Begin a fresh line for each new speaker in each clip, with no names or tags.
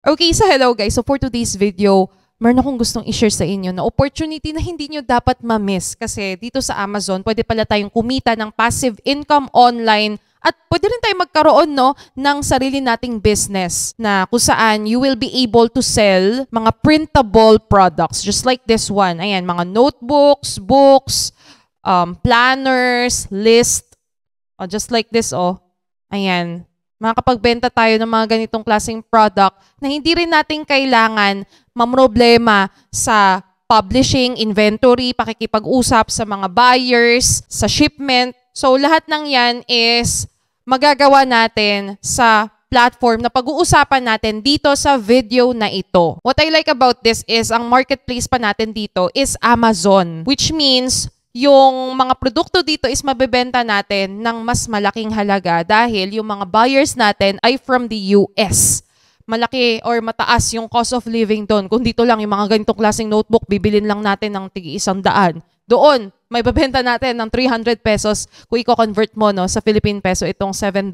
Okay, so hello guys. So for today's video, meron akong gustong i-share sa inyo na opportunity na hindi nyo dapat ma-miss. Kasi dito sa Amazon, pwede pala tayong kumita ng passive income online at pwede rin tayong magkaroon ng sarili nating business na kung saan you will be able to sell mga printable products just like this one. Ayan, mga notebooks, books, planners, list, just like this. Ayan. Makakapagbenta tayo ng mga ganitong klaseng product na hindi rin natin kailangan mamroblema sa publishing, inventory, pakikipag-usap sa mga buyers, sa shipment. So lahat ng yan is magagawa natin sa platform na pag-uusapan natin dito sa video na ito. What I like about this is ang marketplace pa natin dito is Amazon, which means yung mga produkto dito is mabebenta natin ng mas malaking halaga dahil yung mga buyers natin ay from the US. Malaki or mataas yung cost of living doon. Kung dito lang yung mga ganitong klaseng notebook, bibilin lang natin ng tig-100. Doon, may babenta natin ng 300 pesos kung i-convert mo sa Philippine peso itong $7.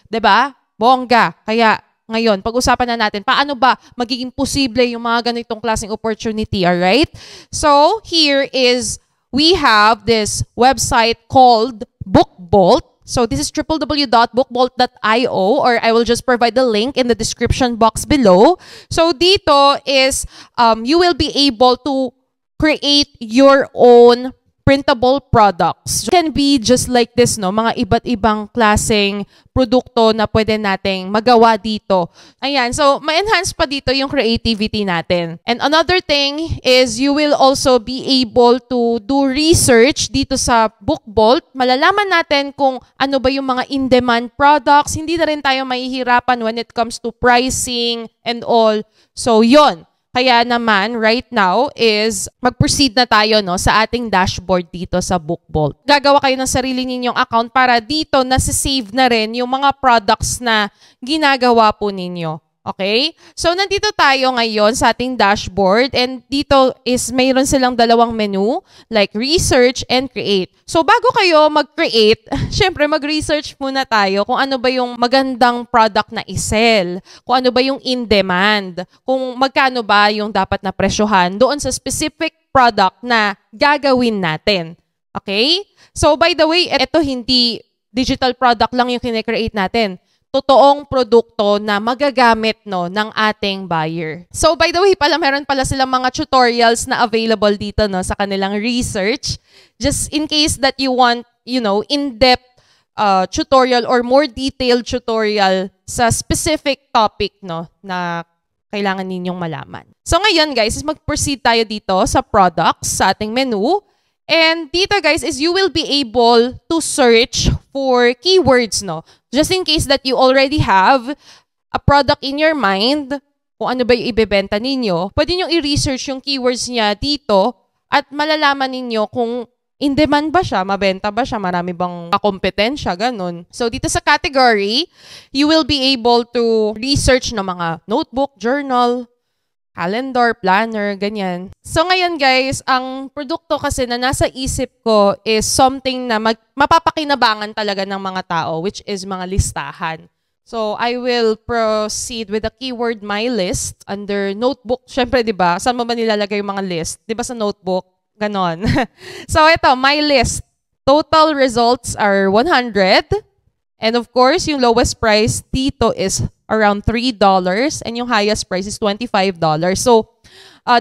Diba? Bongga. Kaya ngayon, pag-usapan na natin, paano ba magiging posible yung mga ganitong klaseng opportunity, alright? So, here is we have this website called BookBolt. So this is www.bookbolt.io, or I will just provide the link in the description box below. So dito is you will be able to create your own printable products. It can be just like this, mga iba't ibang klaseng produkto na pwede nating magawa dito. Ayan, so ma-enhance pa dito yung creativity natin. And another thing is you will also be able to do research dito sa BookBolt. Malalaman natin kung ano ba yung mga in-demand products. Hindi na rin tayo mahihirapan when it comes to pricing and all. So yon. Kaya naman, right now, is mag-proceed na tayo sa ating dashboard dito sa BookBolt. Gagawa kayo ng sarili ninyong account para dito nasa-save na rin yung mga products na ginagawa po ninyo. Okay? So, nandito tayo ngayon sa ating dashboard and dito is mayroon silang dalawang menu like research and create. So, bago kayo mag-create, syempre mag-research muna tayo kung ano ba yung magandang product na i-sell, kung ano ba yung in-demand, kung magkano ba yung dapat na presyohan doon sa specific product na gagawin natin. Okay? So, by the way, ito hindi digital product lang yung kine-create natin. Totoong produkto na magagamit ng ating buyer. So by the way meron pala silang mga tutorials na available dito sa kanilang research. Just in case that you want, in-depth tutorial or more detailed tutorial sa specific topic na kailangan ninyong malaman. So ngayon guys, is mag-proceed tayo dito sa products sa ating menu. And dito guys is you will be able to search for keywords, Just in case that you already have a product in your mind, kung ano ba yung ibebenta ninyo, pwede nyo i-research yung keywords niya dito at malalaman ninyo kung in demand ba siya, mabenta ba siya, marami bang kakompetensya, ganun. So dito sa category, you will be able to research ng mga notebook, journal, calendar, planner, ganyan. So ngayon guys, ang produkto kasi na nasa isip ko is something na mapapakinabangan talaga ng mga tao, which is mga listahan. So I will proceed with the keyword my list under notebook. Syempre, di ba? Saan mo ba nilalagay yung mga list? Di ba sa notebook? Ganon. So ito, my list. Total results are 100. And of course, yung lowest price dito is around $3 and yung highest price is $25. So,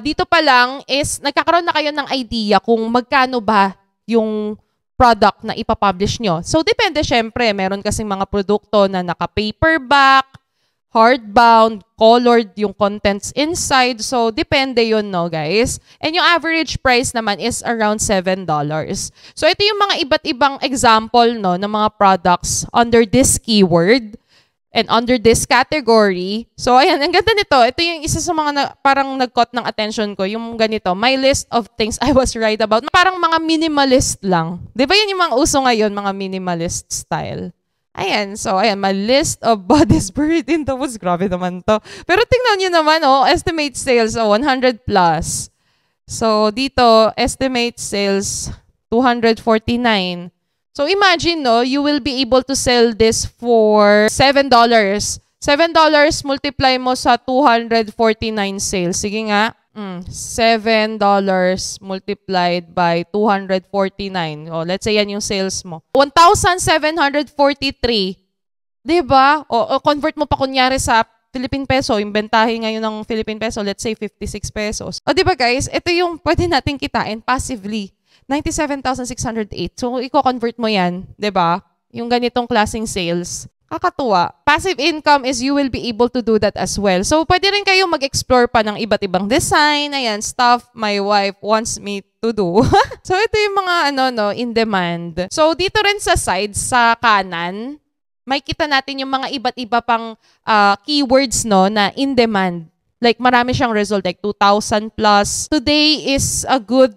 dito pa lang is nagkakaroon na kayo ng idea kung magkano ba yung product na ipapublish nyo. So, depende syempre. Meron kasing mga produkto na naka-paperback, hardbound, colored yung contents inside. So, depende yun, guys. And yung average price naman is around $7. So, ito yung mga iba't ibang example, ng mga products under this keyword and under this category. So, ayan, ang ganda nito. Ito yung isa sa mga parang nag-caught ng attention ko, yung ganito, my list of things I was right about. Parang mga minimalist lang. Di ba yun yung mga uso ngayon, mga minimalist style? Ayan, so ayan, my list of bodies buried in the woods. Grabe naman to. Pero tingnan nyo naman, estimate sales, 100 plus. So, dito, estimate sales, 249. So, imagine, you will be able to sell this for $7. $7 multiply mo sa 249 sales. Sige nga. $7 multiplied by 249. O, let's say yan yung sales mo. 1,743. Diba? O, convert mo pa kunyari sa Philippine peso. Yung bentahe ngayon ng Philippine peso, let's say 56 pesos. O, diba guys? Ito yung pwede natin kitain passively. 97,608. So, i-convert mo yan. Diba? Yung ganitong klaseng sales. Kakatuwa. Passive income is you will be able to do that as well. So, pwede rin kayo mag-explore pa ng iba't ibang design. Ayan, stuff my wife wants me to do. So, ito yung mga in demand. So, dito rin sa sides, sa kanan, may kita natin yung mga iba't iba pang keywords na in demand. Like, marami siyang result, like 2,000 plus. Today is a good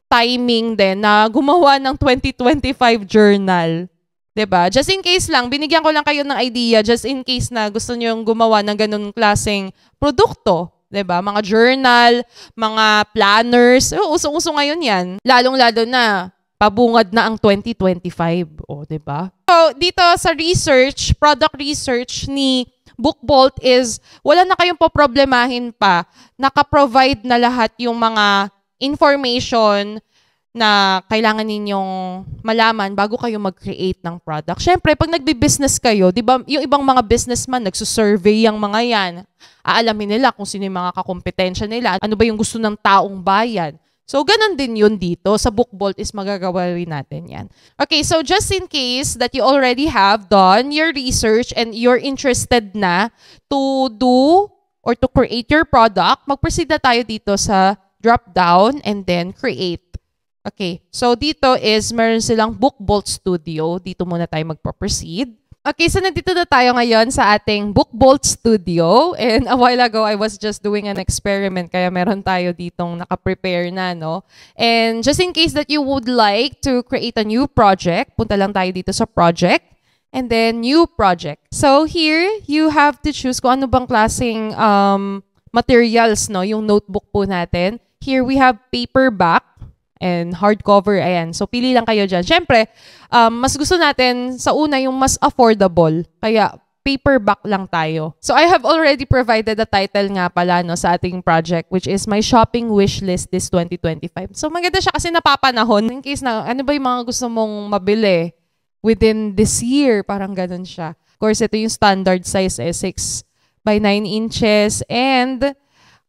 timing din na gumawa ng 2025 journal. 'Di ba? Just in case lang, binigyan ko lang kayo ng idea just in case na gusto niyo gumawa ng ganung klaseng produkto, 'di ba? Mga journal, mga planners, usong-uso ngayon 'yan. Lalong-lalo na pabungad na ang 2025, 'di ba? So, dito sa research, product research ni BookBolt is wala na kayong poproblemahin pa. Naka-provide na lahat yung mga information na kailangan ninyong malaman bago kayo mag-create ng product. Siyempre, pag nagbi-business kayo, di ba, yung ibang mga businessman, nagsusurvey yung mga yan. Aalamin nila kung sino yung mga kakompetensya nila, ano ba yung gusto ng taong bayan. So, ganun din yun dito. Sa BookBolt is magagawa rin natin yan. Okay, so just in case that you already have done your research and you're interested na to do or to create your product, mag-proceed na tayo dito sa drop down and then create. Okay, so dito is meron silang BookBolt Studio. Dito muna tayo magpo-proceed. Okay, so nandito na tayo ngayon sa ating BookBolt Studio. And a while ago, I was just doing an experiment. Kaya meron tayo ditong naka-prepare na, no? And just in case that you would like to create a new project, punta lang tayo dito sa project. And then new project. So here, you have to choose kung ano bang klaseng materials, no? Yung notebook po natin. Here we have paperback and hardcover, ayan. So, pili lang kayo dyan. Siyempre, mas gusto natin sa una yung mas affordable. Kaya, paperback lang tayo. So, I have already provided the title nga pala sa ating project, which is My Shopping Wish List this 2025. So, maganda siya kasi napapanahon. In case na, ano ba yung mga gusto mong mabili within this year? Parang ganun siya. Of course, ito yung standard size, 6 by 9 inches. And,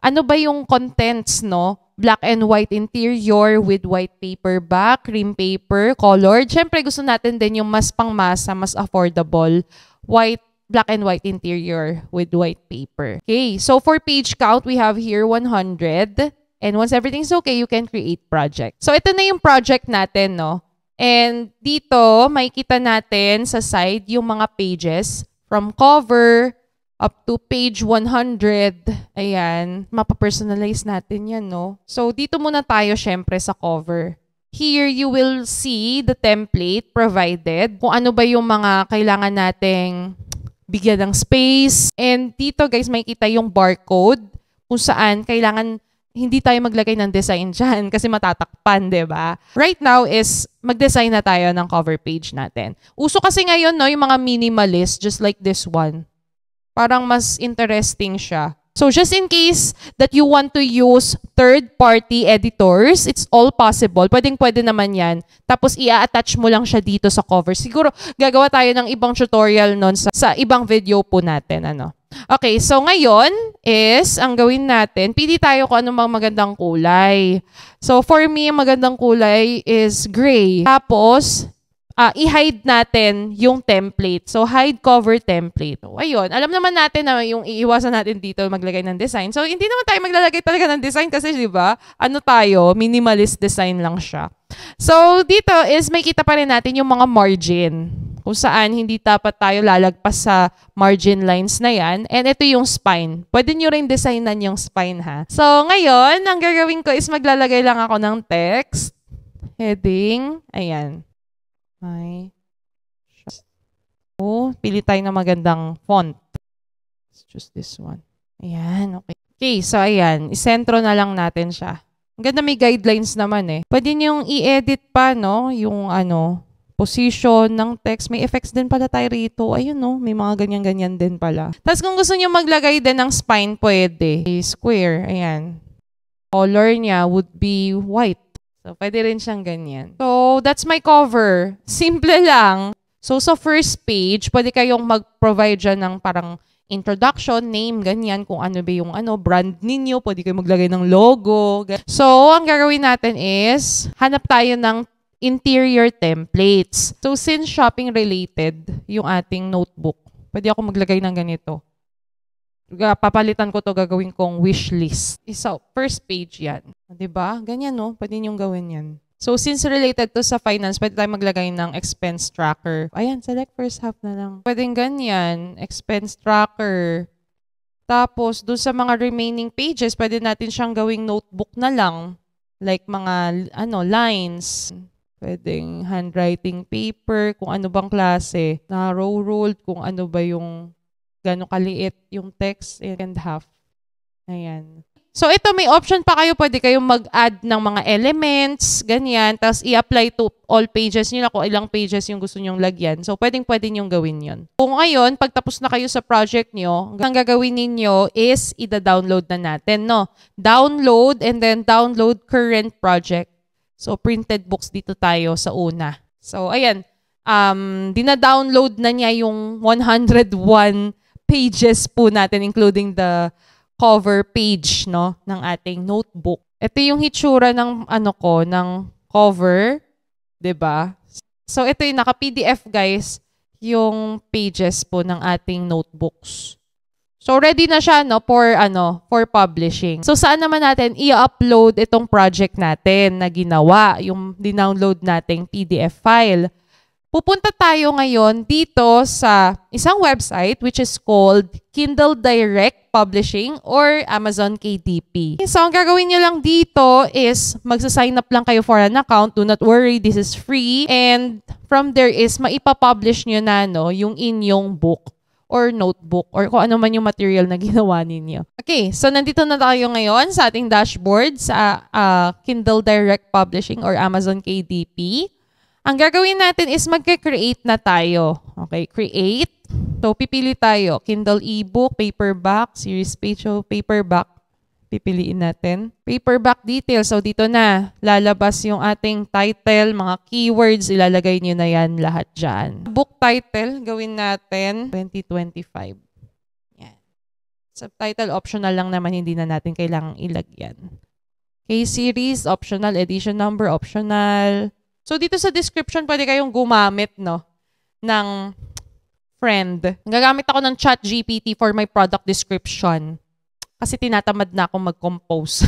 ano ba yung contents, no? Black and white interior with white paper back, cream paper, colored. Siyempre, gusto natin din yung mas pangmasa, mas affordable. Black and white interior with white paper. Okay, so for page count, we have here 100. And once everything's okay, you can create project. So ito na yung project natin, no? And dito, makikita natin sa side yung mga pages from cover up to page 100. Ayan, mapapersonalize natin yan, no? So, dito muna tayo syempre sa cover. Here, you will see the template provided. Kung ano ba yung mga kailangan nating bigyan ng space. And dito, guys, makikita yung barcode kung saan kailangan hindi tayo maglagay ng design dyan kasi matatakpan, di ba? Right now is mag-design na tayo ng cover page natin. Uso kasi ngayon, no, yung mga minimalist, just like this one. Parang mas interesting siya. So just in case that you want to use third-party editors, it's all possible. Pwedeng-pwede naman yan. Tapos i-attach mo lang siya dito sa cover. Siguro gagawa tayo ng ibang tutorial nun sa ibang video po natin. Okay, so ngayon is, ang gawin natin, pili tayo kung anong mga magandang kulay. So for me, magandang kulay is gray. Tapos, i-hide natin yung template. So, hide cover template. O, ayun. Alam naman natin na yung iiwasan natin dito maglagay ng design. So, hindi naman tayo maglalagay talaga ng design kasi, di ba, minimalist design lang siya. So, dito is may kita pa rin natin yung mga margin. Kung saan hindi dapat tayo lalagpas sa margin lines na yan. And ito yung spine. Pwede nyo rin designan yung spine, ha? So, ngayon, ang gagawin ko is maglalagay lang ako ng text. Heading. Ayan. Pili tayo ng magandang font. Let's choose this one. Ayan, okay. Okay, so ayan. Isentro na lang natin siya. Ang ganda, may guidelines naman eh. Pwede niyong i-edit pa, no? Yung position ng text. May effects din pala tayo rito. Ayun, no? May mga ganyan-ganyan din pala. Tapos kung gusto nyo maglagay din ng spine, pwede. Square. Ayan. Color niya would be white. So, pwede rin siyang ganyan. So, that's my cover. Simple lang. So, sa first page, pwede kayong mag-provide dyan ng parang introduction, name, ganyan, kung ano ba yung brand ninyo. Pwede kayong maglagay ng logo. So, ang gagawin natin is, hanap tayo ng interior templates. So, since shopping related yung ating notebook, pwede ako maglagay ng ganito. Papalitan ko to, gagawin kong wish list. So, first page yan. Diba? Ganyan, no? Pwede nyong gawin yan. So, since related to sa finance, pwede tayo maglagay ng expense tracker. Ayan, select first half na lang. Pwedeng ganyan, expense tracker. Tapos, dun sa mga remaining pages, pwede natin siyang gawing notebook na lang. Like mga, lines. Pwedeng handwriting paper, kung ano bang klase. Na row ruled, kung ano ba yung gano'ng kaliit yung text and half. Ayan. So, ito may option pa kayo. Pwede kayong mag-add ng mga elements, ganyan. Tapos, i-apply to all pages nyo na kung ilang pages yung gusto nyong lagyan. So, pwede nyong gawin yon. Kung ngayon, pag tapos na kayo sa project nyo, ang gagawin ninyo is ida-download na natin, no? Download and then download current project. So, printed books dito tayo sa una. So, ayan. Dina-download na niya yung 101 pages po natin, including the cover page, no, ng ating notebook. Ito yung hitsura ng ng cover, 'di ba? So ito yung naka-PDF, guys, yung pages po ng ating notebooks. So ready na siya, no, for publishing. So saan naman natin i-upload itong project natin na ginawa, yung dinownload nating PDF file? Pupunta tayo ngayon dito sa isang website which is called Kindle Direct Publishing or Amazon KDP. So, ang gagawin nyo lang dito is magsa-sign up lang kayo for an account. Do not worry, this is free. And from there is maipapublish nyo na yung inyong book or notebook or kung ano man yung material na ginawa ninyo. Okay, so nandito na tayo ngayon sa ating dashboard sa Kindle Direct Publishing or Amazon KDP. Ang gagawin natin is magka-create na tayo. Okay, create. So, pipili tayo. Kindle ebook, paperback, series page, so paperback. Pipiliin natin. Paperback details. So, dito na. Lalabas yung ating title, mga keywords. Ilalagay nyo na yan lahat dyan. Book title, gawin natin 2025. Yan. Subtitle, optional lang naman. Hindi na natin kailangang ilagyan. Okay, series, optional. Edition number, optional. So, dito sa description, pwede kayong gumamit, ng friend. Gagamit ako ng ChatGPT for my product description. Kasi tinatamad na akong mag-compose.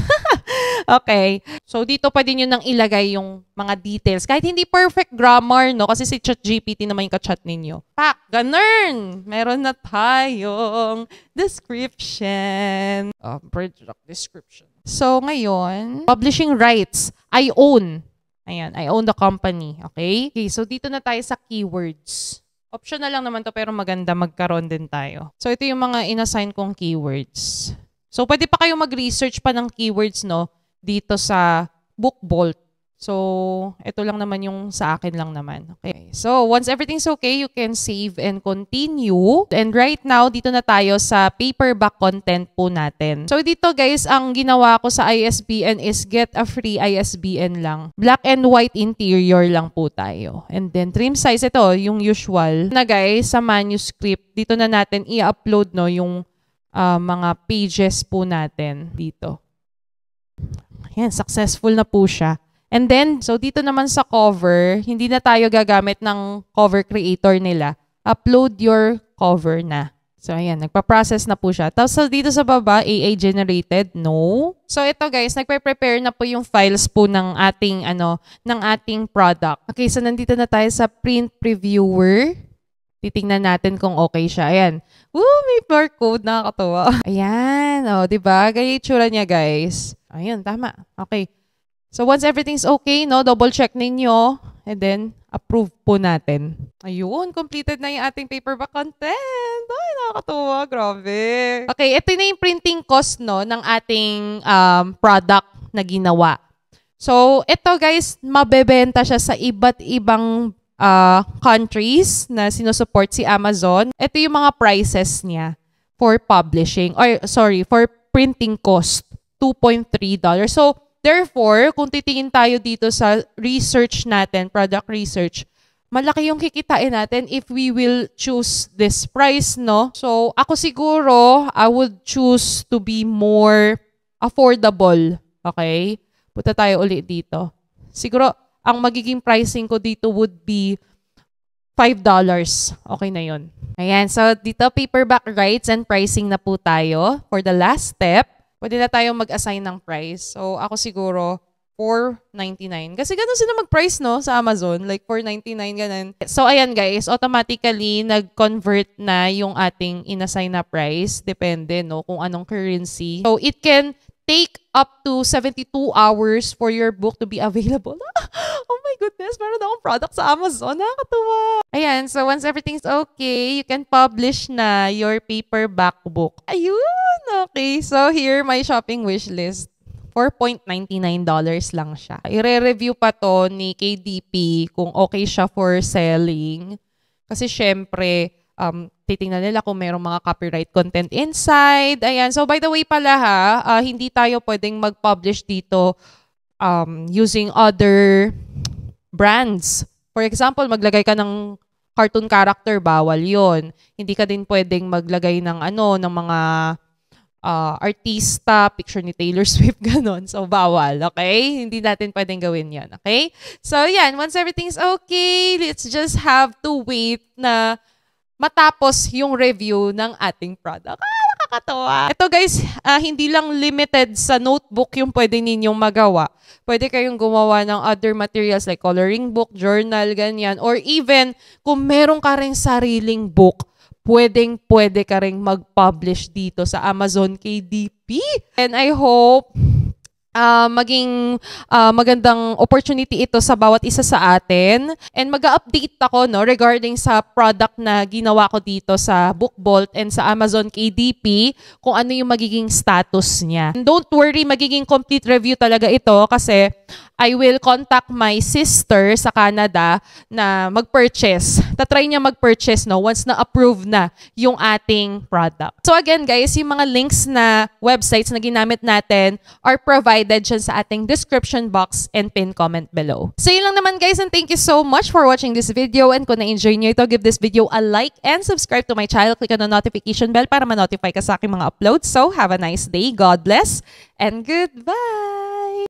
Okay. So, dito pwede nyo nang ilagay yung mga details. Kahit hindi perfect grammar, kasi si ChatGPT naman yung ka-chat ninyo. Pak! Ganun! Meron na tayong description. Product description. So, ngayon, publishing rights. I own. Ayan, I own the company. Okay? Okay, so dito na tayo sa keywords. Optional lang naman to pero maganda magkaroon din tayo. So ito yung mga inassign kong keywords. So pwede pa kayo mag-research pa ng keywords, dito sa BookVault. So ito lang naman yung sa akin lang naman. Okay. So once everything's okay, you can save and continue. And right now, dito na tayo sa paperback content po natin. So dito guys, ang ginawa ko sa ISBN is get a free ISBN lang. Black and white interior lang po tayo. And then trim size, ito yung usual na guys sa manuscript. Dito na natin i-upload yung mga pages po natin dito. Ayan, successful na po siya. And then, so dito naman sa cover, hindi na tayo gagamit ng cover creator nila. Upload your cover na. So, ayan, nagpa-process na po siya. Tapos dito sa baba, AI generated, no. So, ito guys, nagpe-prepare na po yung files po ng ating, ng ating product. Okay, so nandito na tayo sa print previewer. Titingnan natin kung okay siya. Ayan. Woo, may barcode, nakakatawa. Ayan, diba? Ganyan yung tsura niya, guys. Ayun, tama. Okay. So, once everything's okay, double check ninyo, and then, approve po natin. Ayun, completed na yung ating paperback content. Ay, nakakatuwa, grabe. Okay, ito na yung printing cost, ng ating product na ginawa. So, ito guys, mabebenta siya sa iba't ibang countries na sinusupport si Amazon. Ito yung mga prices niya for publishing, or sorry, for printing cost, $2.3. So, therefore, kung titingin tayo dito sa research natin, product research, malaki yung kikitain natin if we will choose this price, no? So, ako siguro, I would choose to be more affordable. Okay? Punta tayo ulit dito. Siguro, ang magiging pricing ko dito would be $5. Okay na yun. Ayan. So, dito, paperback rights and pricing na po tayo. For the last step, pwede na tayo mag-assign ng price. So, ako siguro, $4.99. Kasi ganun sila mag-price, no, sa Amazon. Like, $4.99, ganun. So, ayan guys, automatically, nag-convert na yung ating inassign na price. Depende, no, kung anong currency. So, it can take up to 72 hours for your book to be available. Oh my goodness, meron akong product sa Amazon. Nakakatuwa. Ayan, so once everything's okay, you can publish na your paperback book. Ayun, okay. So, here, my shopping wish list. $4.99 lang siya. I-re-review pa to ni KDP kung okay siya for selling. Kasi syempre, titingnan nila kung mayroong mga copyright content inside. Ayan. So, by the way pala hindi tayo pwedeng mag-publish dito using other brands. For example, maglagay ka ng cartoon character, bawal yon. Hindi ka din pwedeng maglagay ng ng mga artista, picture ni Taylor Swift, ganon. So, bawal, okay? Hindi natin pwedeng gawin yan, okay? So, yan. Once everything's okay, let's just have to wait na matapos yung review ng ating product. Nakakatawa. Ito guys, hindi lang limited sa notebook yung pwede ninyong magawa. Pwede kayong gumawa ng other materials like coloring book, journal, ganyan. Or even, kung meron ka rin sariling book, pwede ka rin mag-publish dito sa Amazon KDP. And I hope maging magandang opportunity ito sa bawat isa sa atin. And mag-update ako regarding sa product na ginawa ko dito sa BookVault and sa Amazon KDP kung ano yung magiging status niya. And don't worry, magiging complete review talaga ito kasi I will contact my sister sa Canada na mag-purchase. Tatry niya mag-purchase once na approve na yung ating product. So again guys, yung mga links na websites na ginamit natin are provided dyan sa ating description box and pin comment below. So yun lang naman guys, and thank you so much for watching this video. And kung na-enjoy nyo ito, give this video a like and subscribe to my channel. Click on the notification bell para ma-notify ka sa aking mga uploads. So have a nice day. God bless and goodbye!